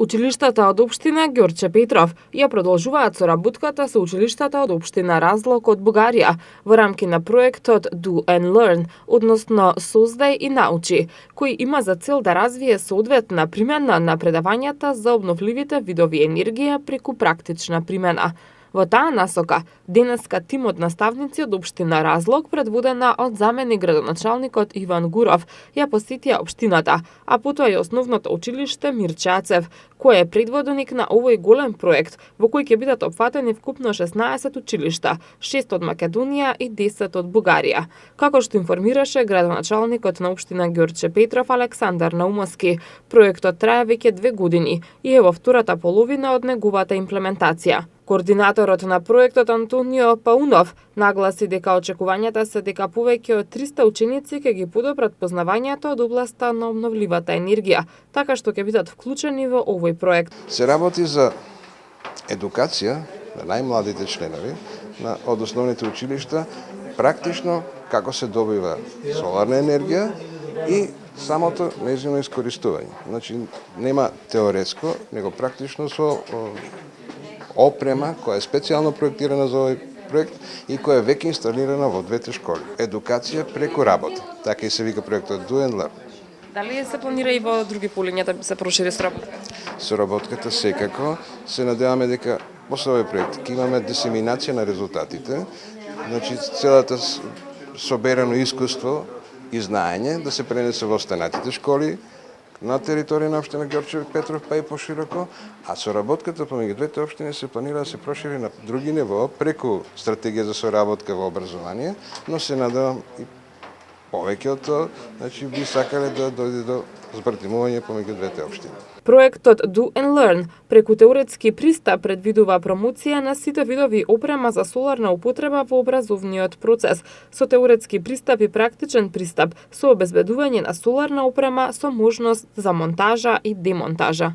Училиштата од општина Ѓорче Петров ја продолжуваат соработката со училиштата од општина Разлог од Бугарија во рамки на проектот Do and Learn, односно Создај и научи, кој има за цел да развие соодветна примена на предавањата за обновливите видови енергија преку практична примена. Во таа насока, денеска тимот наставници од општина Разлог, предводена од заменик градоначалникот Иван Гуров, ја посетија општината, а потоа и основното училиште Мирче Ацев, кој е предводник на овој голем проект, во кој ќе бидат опфатени вкупно 16 училишта, 6 од Македонија и 10 од Бугарија. Како што информираше градоначалникот на општина Ѓорче Петров Александар Наумовски, проектот трае веќе 2 години и е во втората половина од неговата имплементација. Координаторот на проектот Антонио Паунов нагласи дека очекувањата се дека повеќе од 300 ученици ќе ги подобрат познавањето од областа на обновливата енергија, така што ќе бидат вклучени во овој проект. Се работи за едукација на најмладите членови од основните училишта, практично како се добива соларна енергија и самото нејзино искористување. Значи нема теоретско, него практично со опрема која е специјално проектирана за овој проект и која е веќе инсталирана во двете школи. Едукација преку работа. Така и се вика проектот Do and Learn. Дали се планира и во други полиња да се прошири соработката? Соработката секако. Се надеваме дека после овој проект ќе имаме дисеминација на резултатите. Значи целата соберено искуство и знаење да се пренесе во останатите школи на територија на општина Ѓорче Петров, па и пошироко, а соработката помеѓу двете општини се планира да се прошири на други ниво преку стратегија за соработка во образование, но се надевам и повеќе од тоа, значи би сакале да дојде до збртимување помеѓу двете општини. Проектот Do and Learn преку теоретски пристап предвидува промоција на сите видови опрема за соларна употреба во образовниот процес, со теоретски пристап и практичен пристап, со обезбедување на соларна опрема со можност за монтажа и демонтажа.